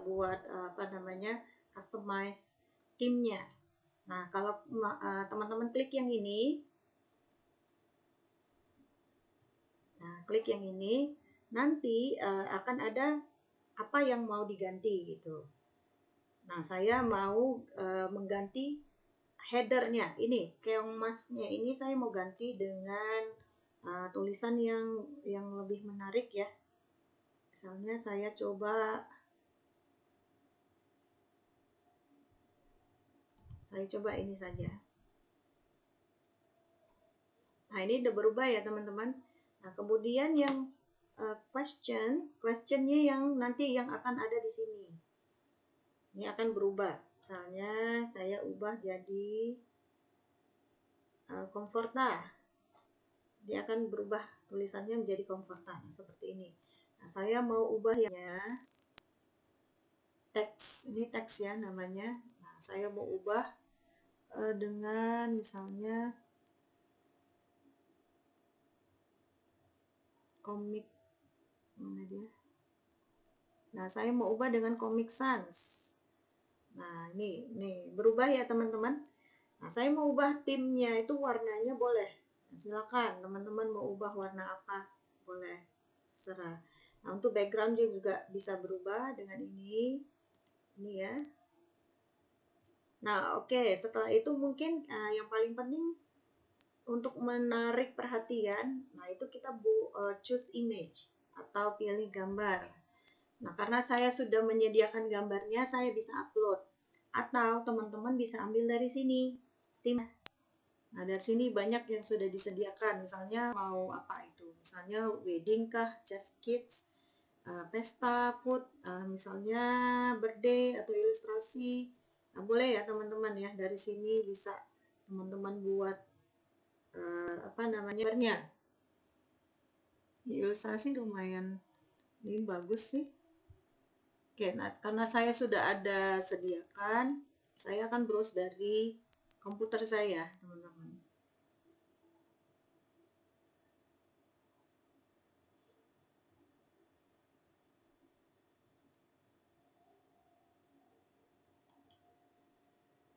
buat apa namanya, customize timnya. Nah, kalau teman-teman klik yang ini, klik yang ini, nanti akan ada apa yang mau diganti gitu. Nah, saya mau mengganti headernya ini, keong masnya ini saya mau ganti dengan tulisan yang lebih menarik ya. Misalnya saya coba ini saja. Nah, ini udah berubah ya teman-teman. Nah, kemudian yang questionnya yang nanti yang akan ada di sini. Ini akan berubah. Misalnya saya ubah jadi Comforta. Dia akan berubah tulisannya menjadi Comforta. Nah, seperti ini. Nah, saya mau ubah ya teks. Ini teks ya namanya. Nah, saya mau ubah dengan misalnya komik. Mana dia? Nah, saya mau ubah dengan Comic Sans. Nah, ini berubah ya teman-teman. Nah, saya mau ubah timnya itu warnanya boleh. Nah, silakan teman-teman mau ubah warna apa boleh, terserah. Nah, untuk background juga bisa berubah dengan ini ya. Nah, oke. Setelah itu mungkin yang paling penting untuk menarik perhatian, nah itu kita choose image atau pilih gambar. Nah, karena saya sudah menyediakan gambarnya, saya bisa upload. Atau teman-teman bisa ambil dari sini. Tim. Nah, dari sini banyak yang sudah disediakan. Misalnya mau apa itu? Misalnya wedding kah, just kids, pesta, food, misalnya birthday atau ilustrasi. Nah, boleh ya teman-teman ya. Dari sini bisa teman-teman buat apa namanya? Ilustrasi lumayan ini bagus sih. Oke, nah karena saya sudah ada sediakan, saya akan browse dari komputer saya, teman-teman.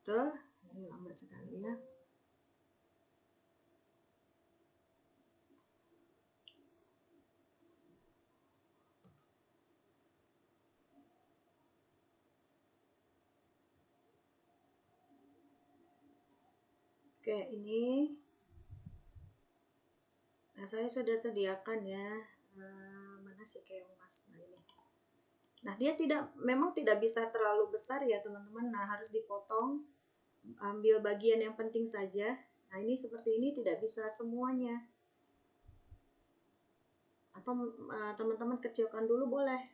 Tuh, ini lambat sekali ya. Oke, ini. Nah, saya sudah sediakan ya. Mana sih keong mas? Nah, ini. Nah, dia memang tidak bisa terlalu besar ya, teman-teman. Nah, harus dipotong. Ambil bagian yang penting saja. Nah, ini seperti ini tidak bisa semuanya. Atau teman-teman kecilkan dulu boleh.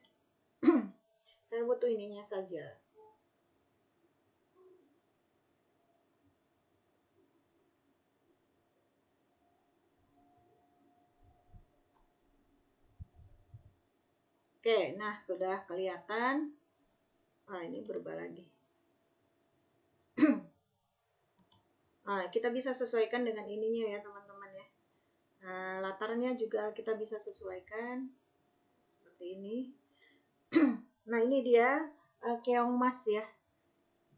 Saya butuh ininya saja. Oke, nah sudah kelihatan. Nah, ini berubah lagi. Nah, kita bisa sesuaikan dengan ininya ya, teman-teman ya. Nah, latarnya juga kita bisa sesuaikan. Seperti ini. Nah, ini dia keong mas ya.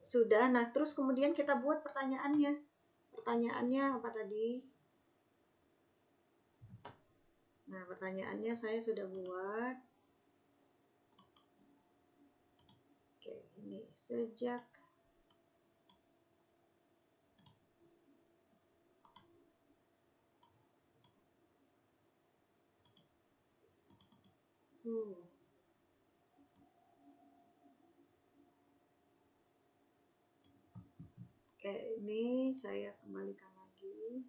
Sudah, nah terus kemudian kita buat pertanyaannya. Pertanyaannya apa tadi? Nah, pertanyaannya saya sudah buat. Oke, ini sejak Oke, ini saya kembalikan lagi.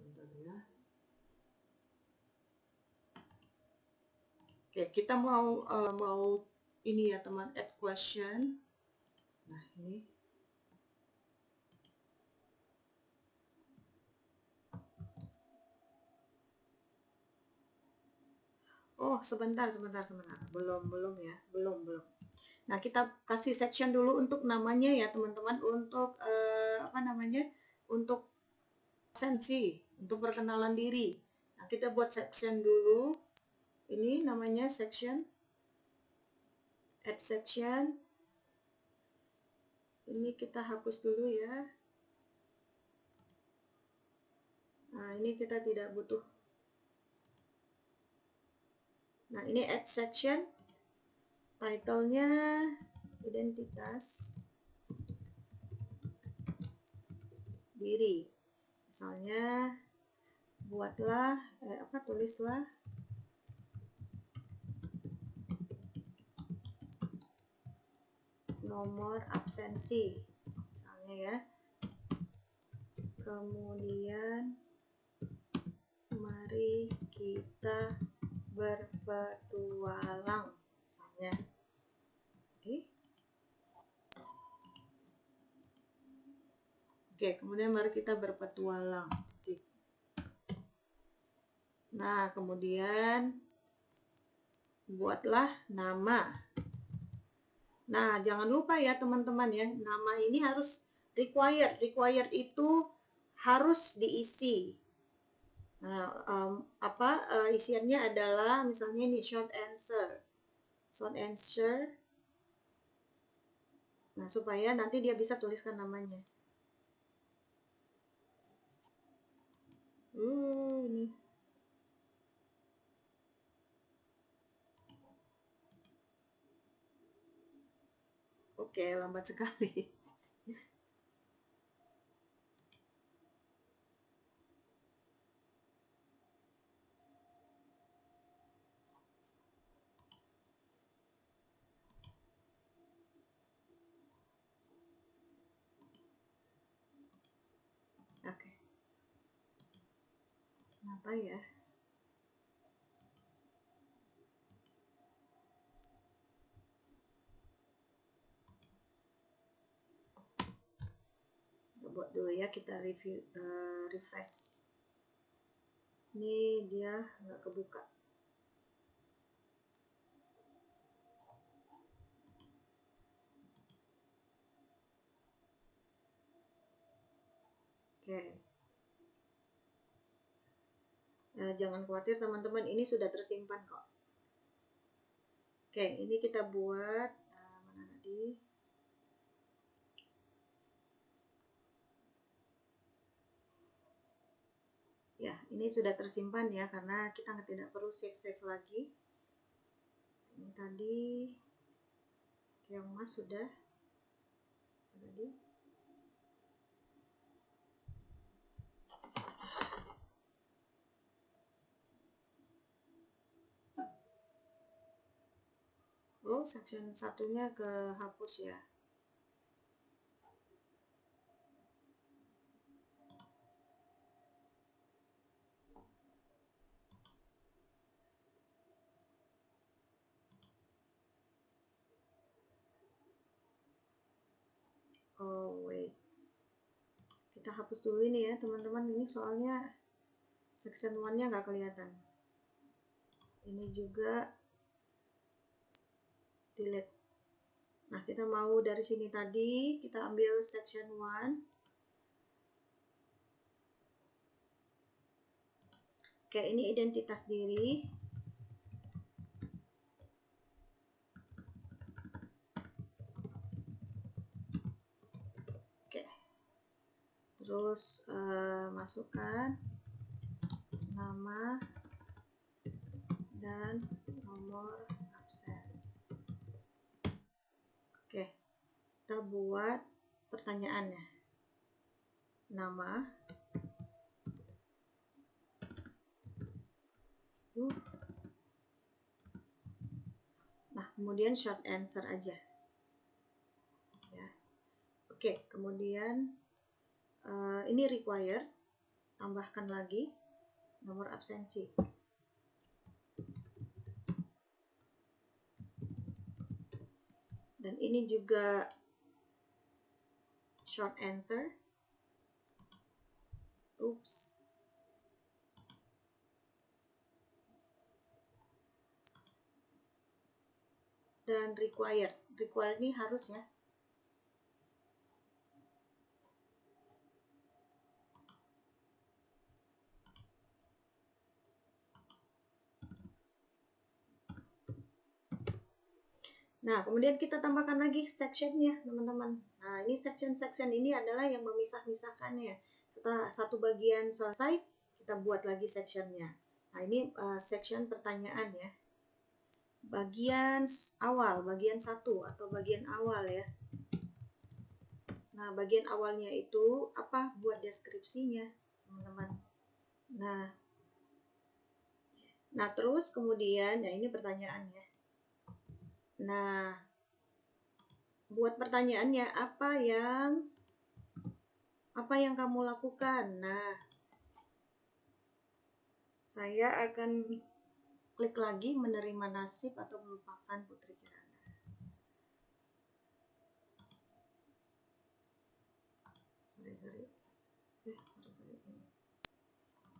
Bentar ya. Oke, kita mau ini ya teman, add question. Nah, ini. Oh, sebentar. Belum ya. Belum. Nah, kita kasih section dulu untuk namanya ya, teman-teman, untuk untuk absensi, untuk perkenalan diri. Nah, kita buat section dulu. Ini namanya section, add section. Ini kita hapus dulu ya. Nah, ini kita tidak butuh. Nah, ini add section. Title-nya identitas diri. Misalnya buatlah tulislah nomor absensi misalnya ya. Kemudian mari kita berpetualang misalnya. Oke, kemudian mari kita berpetualang. Nah, kemudian buatlah nama. Nah, jangan lupa ya teman-teman ya, nama ini harus required. Required itu harus diisi. Nah, isiannya adalah misalnya ini short answer. Short answer. Nah, supaya nanti dia bisa tuliskan namanya. Ini. Oke, lambat sekali. Oke. Kenapa ya? Kita buat dulu ya, kita review, refresh. Ini dia nggak kebuka. Oke. Jangan khawatir teman-teman, ini sudah tersimpan kok. Oke, ini kita buat mana tadi? Ya, ini sudah tersimpan ya, karena kita tidak perlu save lagi. Ini tadi yang mas sudah tadi. Oh, section satunya kehapus ya. Oh, wait. Kita hapus dulu ini ya, teman-teman. Ini soalnya section 1-nya nggak kelihatan. Ini juga delete. Nah, kita mau dari sini tadi, kita ambil section 1. Oke, ini identitas diri. Oke. Terus masukkan nama dan nomor absen. Oke, kita buat pertanyaannya. Nama. Nah, kemudian short answer aja. Ya. Oke, kemudian ini required. Tambahkan lagi nomor absensi. Dan ini juga short answer. Oops. Dan required. require ini harus ya. Nah, kemudian kita tambahkan lagi sectionnya, teman-teman. Nah, ini section-section ini adalah yang memisah-misahkannya. Setelah satu bagian selesai, kita buat lagi sectionnya. Nah, ini section pertanyaan ya. Bagian awal, bagian 1 atau bagian awal ya. Nah, bagian awalnya itu apa? Buat deskripsinya, teman-teman. Nah, terus kemudian, ya ini pertanyaannya. Nah, buat pertanyaannya apa yang kamu lakukan? Nah, saya akan klik lagi menerima nasib atau melupakan Putri Kirana.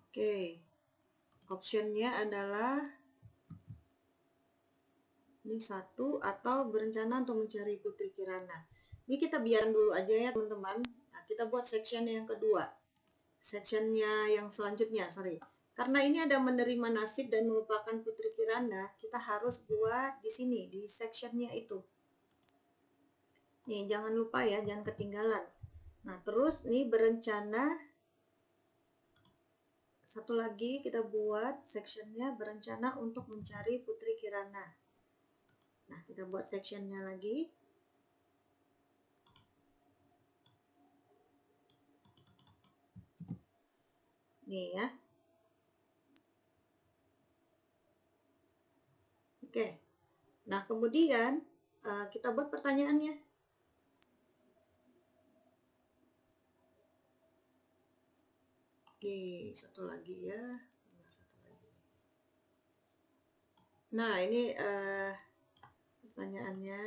Oke, optionnya adalah ini 1 atau berencana untuk mencari Putri Kirana. Ini kita biarin dulu aja ya teman-teman. Nah, kita buat section yang kedua. Sectionnya yang selanjutnya, sorry. Karena ini ada menerima nasib dan melupakan Putri Kirana, kita harus buat di sini, di sectionnya itu. Nih, jangan lupa ya, jangan ketinggalan. Nah, terus nih berencana, satu lagi kita buat sectionnya berencana untuk mencari Putri Kirana. Nah, kita buat sectionnya lagi. Nih ya. Oke. Nah, kemudian kita buat pertanyaannya. Oke, satu lagi ya. Nah, ini pertanyaannya.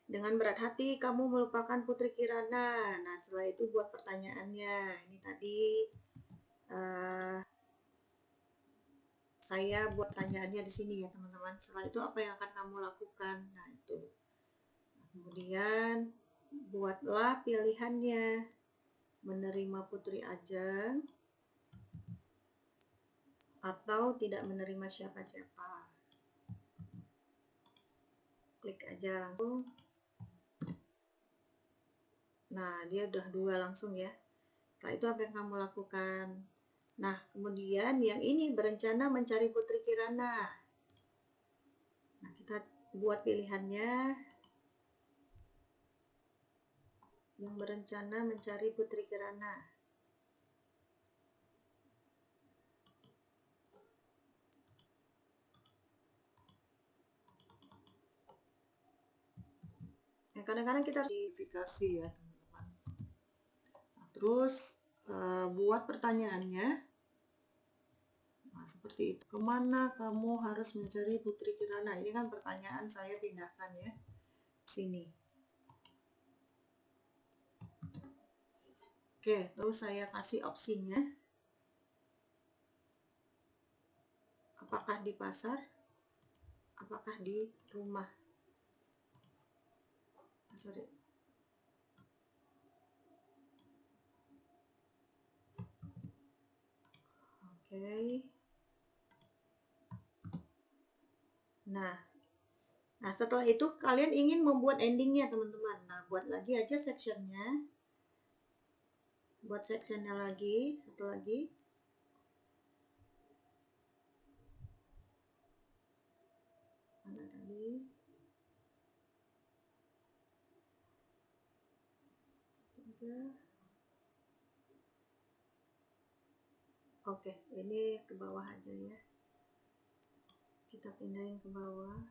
Dengan berat hati kamu melupakan Putri Kirana. Nah, setelah itu buat pertanyaannya. Ini tadi saya buat pertanyaannya di sini ya teman-teman. Setelah itu apa yang akan kamu lakukan? Nah, itu. Kemudian buatlah pilihannya. Menerima Putri Ajeng atau tidak menerima siapa-siapa. Klik aja langsung. Nah, dia udah 2 langsung ya. Setelah itu apa yang kamu lakukan? Nah, kemudian yang ini berencana mencari Putri Kirana. Nah, kita buat pilihannya. Yang berencana mencari Putri Kirana. Nah, kadang-kadang kita harus verifikasi ya, teman-teman. Nah, terus buat pertanyaannya. Nah, seperti itu. Kemana kamu harus mencari Putri Kirana? Ini kan pertanyaan saya pindahkan ya. Sini. Oke, terus saya kasih opsinya. Apakah di pasar? Apakah di rumah? Sorry. Oke. Nah, setelah itu kalian ingin membuat endingnya teman-teman. Nah, buat lagi aja sectionnya. Buat sectionnya lagi, satu lagi. Mana tadi? Oke, ini ke bawah aja ya. Kita pindahin ke bawah.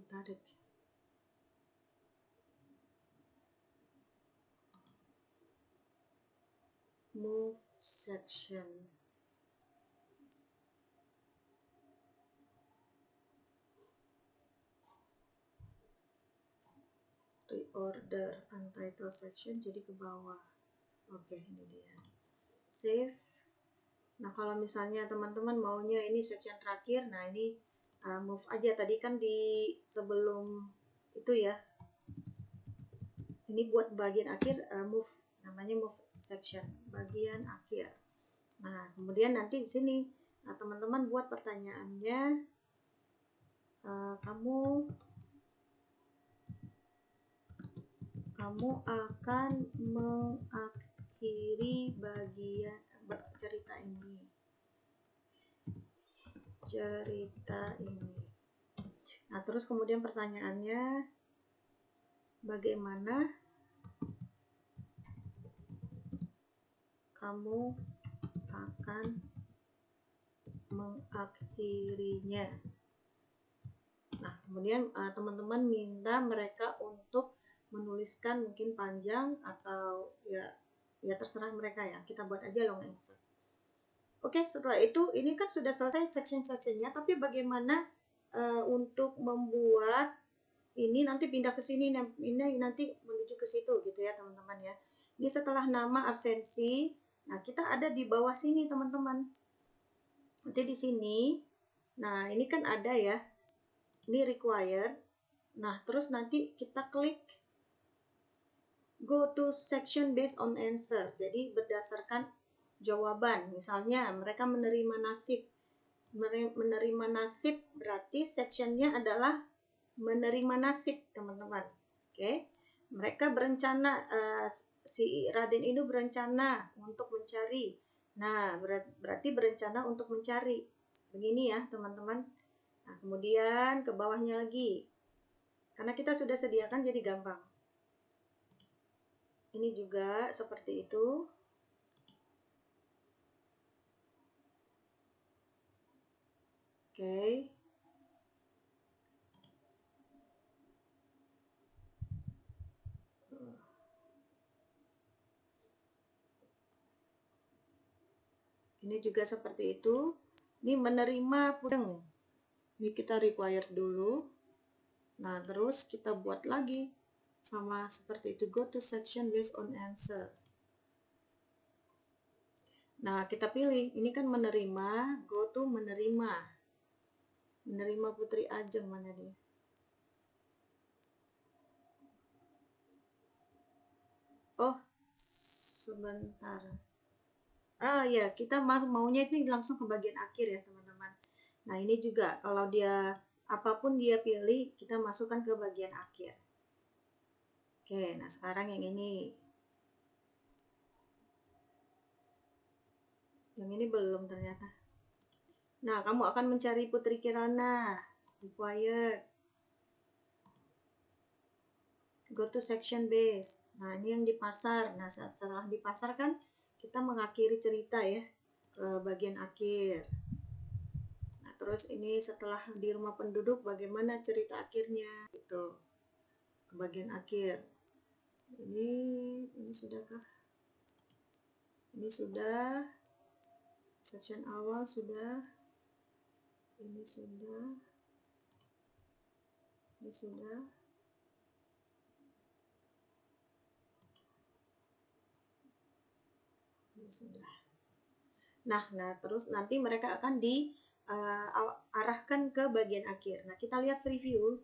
tarik. Move section. Reorder untitled section jadi ke bawah. Oke, ini dia. Save. Nah, kalau misalnya teman-teman maunya ini section terakhir, nah ini move aja. Tadi kan di sebelum itu ya. Ini buat bagian akhir, move, namanya move section, bagian akhir. Nah, kemudian nanti di sini teman-teman buat pertanyaannya, kamu akan mengakhiri bagian cerita ini. Nah, terus kemudian pertanyaannya, bagaimana kamu akan mengakhirinya? Nah, kemudian teman-teman minta mereka untuk menuliskan mungkin panjang atau ya terserah mereka ya. Kita buat aja long answer. Oke, setelah itu ini kan sudah selesai section-sectionnya, tapi bagaimana untuk membuat ini nanti pindah ke sini, ini nanti menuju ke situ gitu ya teman-teman ya. Ini setelah nama absensi, nah kita ada di bawah sini teman-teman. Nanti di sini, nah ini kan ada ya, ini required. Nah terus nanti kita klik go to section based on answer. Jadi berdasarkan jawaban. Misalnya mereka menerima nasib. Menerima nasib berarti sectionnya adalah menerima nasib teman-teman. Oke. Mereka berencana, si Raden itu berencana untuk mencari. Nah, berarti berencana untuk mencari. Begini ya teman-teman. Nah, kemudian ke bawahnya lagi. Karena kita sudah sediakan jadi gampang. Ini juga seperti itu. Oke. Ini juga seperti itu. Ini menerima pudeng. Ini kita require dulu. Nah, terus kita buat lagi. Sama seperti itu. Go to section based on answer. Nah, kita pilih. Ini kan menerima. Go to menerima. Menerima Putri Ajeng mana dia? Oh, sebentar. Ya, kita maunya ini langsung ke bagian akhir ya teman-teman. Nah, ini juga kalau dia apapun dia pilih, kita masukkan ke bagian akhir. Oke, nah sekarang yang ini. Yang ini belum ternyata. Nah, kamu akan mencari Putri Kirana. Required. Go to section base. Nah, ini yang di pasar. Nah, setelah di pasar kan kita mengakhiri cerita ya ke bagian akhir. Nah, terus ini setelah di rumah penduduk bagaimana cerita akhirnya gitu. Ke bagian akhir. Ini sudahkah? Ini sudah. Section awal sudah. Ini sudah. Ini sudah. Ini sudah. Nah, terus nanti mereka akan diarahkan ke bagian akhir. Nah, kita lihat review.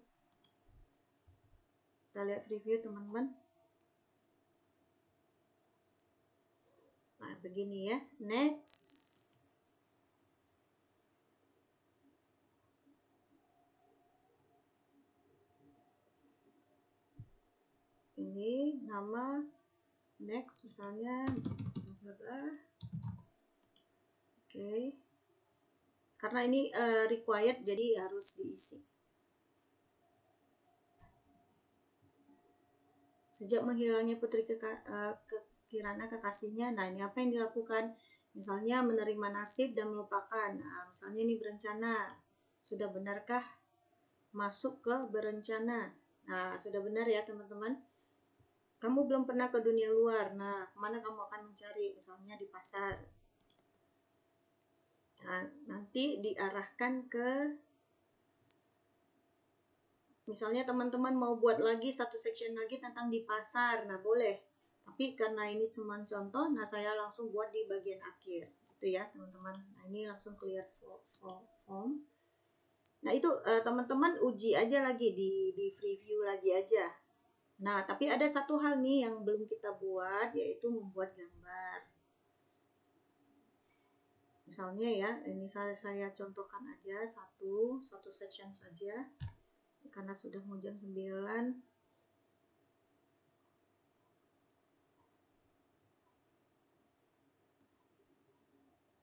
Kita lihat review teman-teman. Nah, begini ya. Next. Ini nama next misalnya. Oke. Karena ini required jadi harus diisi. Sejak menghilangnya Putri Kirana kekasihnya, nah ini apa yang dilakukan? Misalnya menerima nasib dan melupakan. Nah, misalnya ini berencana. Sudah benarkah masuk ke berencana. Nah, sudah benar ya teman-teman. Kamu belum pernah ke dunia luar. Nah, kemana kamu akan mencari? Misalnya di pasar. Nah, nanti diarahkan ke, misalnya teman-teman mau buat lagi satu section lagi tentang di pasar. Nah, boleh. Tapi karena ini cuma contoh, nah saya langsung buat di bagian akhir. Itu ya teman-teman. Nah, ini langsung clear form. Nah, itu teman-teman uji aja lagi di preview lagi aja. Nah, tapi ada satu hal nih yang belum kita buat, yaitu membuat gambar. Misalnya ya, ini saya contohkan aja satu section saja. Karena sudah mau jam 9.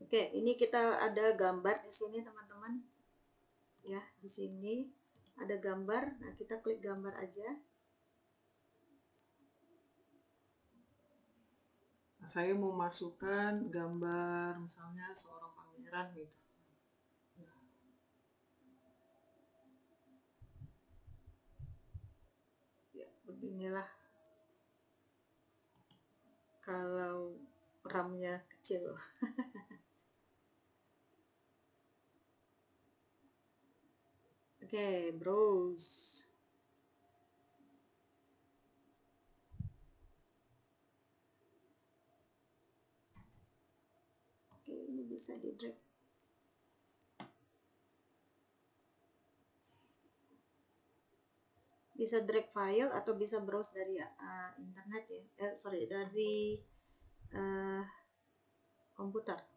Oke, ini kita ada gambar di sini teman-teman. Ya, di sini ada gambar. Nah, kita klik gambar aja. Nah, saya mau masukkan gambar misalnya seorang pangeran gitu. Ya, beginilah kalau RAM-nya kecil. Oke, browse. Oke, ini bisa di drag. Bisa drag file atau bisa browse dari internet ya. Dari komputer.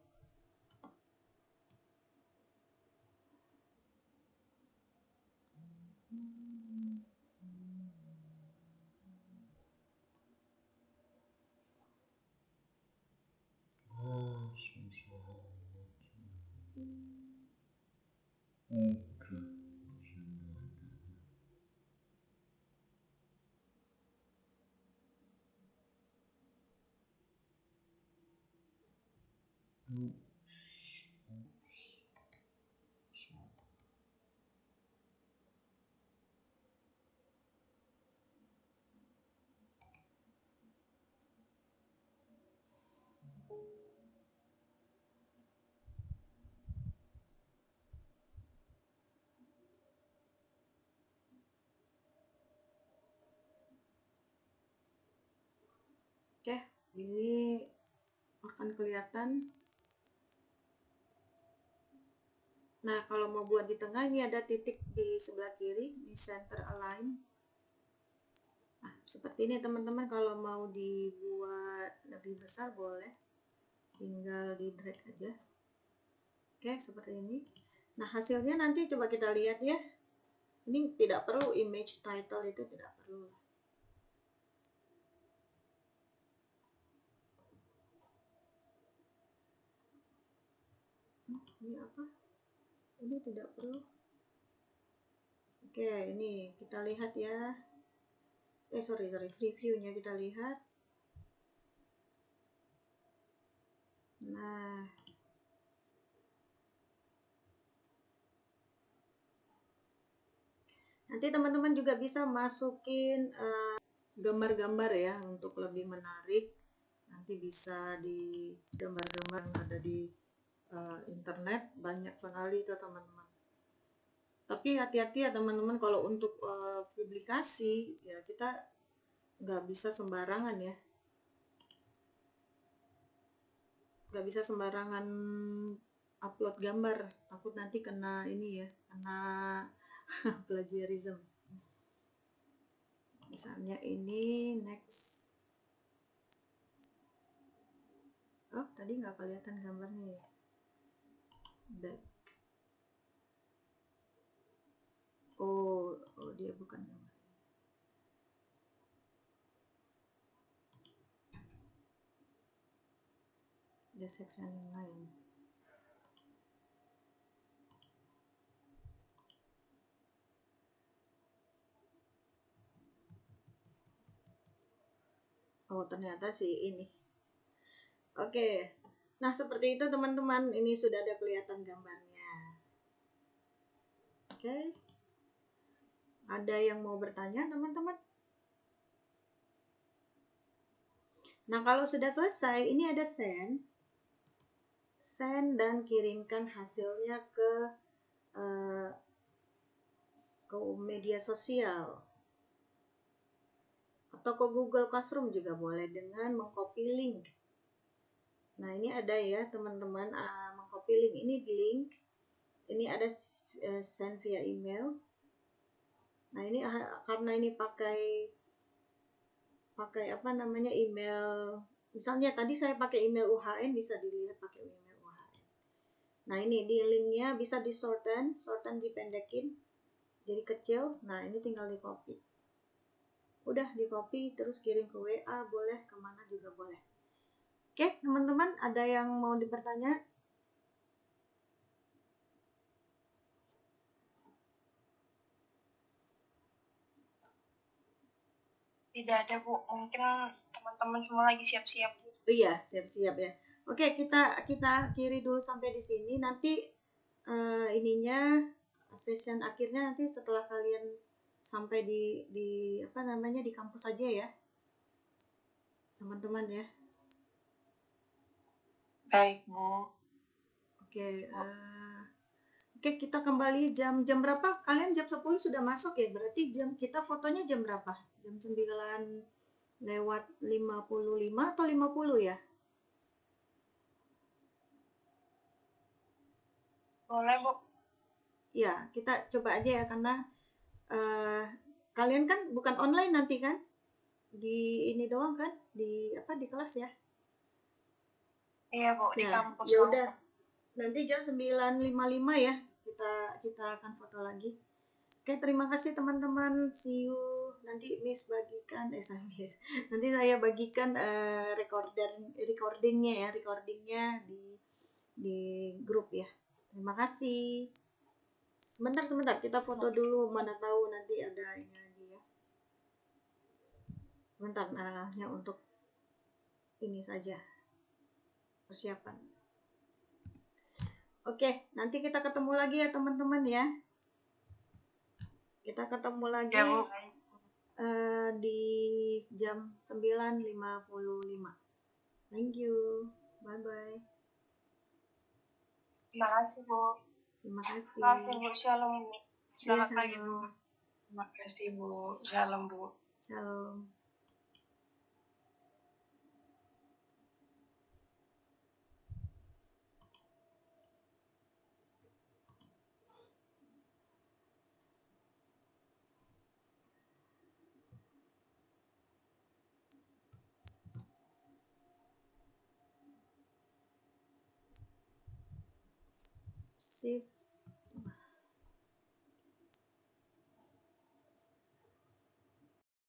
Oke, ini akan kelihatan. Nah, kalau mau buat di tengah, ini ada titik di sebelah kiri, di center align. Nah, seperti ini teman-teman. Kalau mau dibuat lebih besar boleh, tinggal di drag aja. Oke, seperti ini. Nah, hasilnya nanti coba kita lihat ya. Ini tidak perlu image title, itu tidak perlu. Ini apa? Ini tidak perlu. Oke, ini kita lihat ya. Sorry, previewnya kita lihat. Nah, nanti teman-teman juga bisa masukin gambar-gambar ya untuk lebih menarik. Nanti bisa di gambar-gambar yang ada di internet, banyak sekali itu teman-teman. Tapi hati-hati ya teman-teman, kalau untuk publikasi ya kita nggak bisa sembarangan ya. Nggak bisa sembarangan upload gambar, takut nanti kena ini ya, kena plagiarism. Misalnya ini next. Oh, tadi nggak kelihatan gambarnya ya. Back. Oh, dia bukan gambar. Ada section yang lain. Oh, ternyata sih ini. Oke. Nah, seperti itu teman-teman. Ini sudah ada kelihatan gambarnya. Oke. Ada yang mau bertanya, teman-teman? Nah, kalau sudah selesai, ini ada send dan kirimkan hasilnya ke media sosial atau ke Google Classroom juga boleh dengan mengcopy link. Nah, ini ada ya teman-teman, mengcopy link. Ini link, ini ada send via email. Nah, ini karena ini pakai apa namanya, email. Misalnya tadi saya pakai email UHN, bisa dilihat pakai email UHN. Nah, ini di linknya bisa di shorten dipendekin jadi kecil. Nah, ini tinggal di copy. Udah di copy terus kirim ke WA, boleh kemana juga boleh. Oke, teman-teman, ada yang mau dipertanya? Tidak ada, Bu. Mungkin teman-teman semua lagi siap-siap, Bu. Iya, siap-siap ya. Oke, kita akhiri dulu sampai di sini. Nanti ininya session akhirnya nanti setelah kalian sampai di apa namanya, di kampus aja ya, teman-teman ya. Baik, Bu. Oke, kita kembali jam berapa? Kalian jam 10 sudah masuk ya? Berarti kita fotonya jam berapa? Jam 9:55 atau 50 ya? Boleh, Bu. Ya, kita coba aja ya, karena kalian kan bukan online nanti kan? Di ini doang kan? Di kelas ya? Iya, Bu, di Nah, kampus. ya udah. Nanti jam 9:55 ya. Kita akan foto lagi. Oke, terima kasih teman-teman. See you. Nanti Miss bagikan Nanti saya bagikan recordingnya di grup ya. Terima kasih. Sebentar kita foto dulu, mana tahu nanti ada ini lagi ya. Sebentar, hanya untuk ini saja persiapan. Oke, nanti kita ketemu lagi ya teman-teman ya. Kita ketemu lagi Ya, Bu. di jam 9:55. Thank you. Bye-bye. Terima kasih, Bu. Terima kasih. Terima kasih, Bu. Shalom, Bu. Selamat Ya, pagi, Bu. Terima kasih, Bu. Shalom, Bu. Shalom. Sip.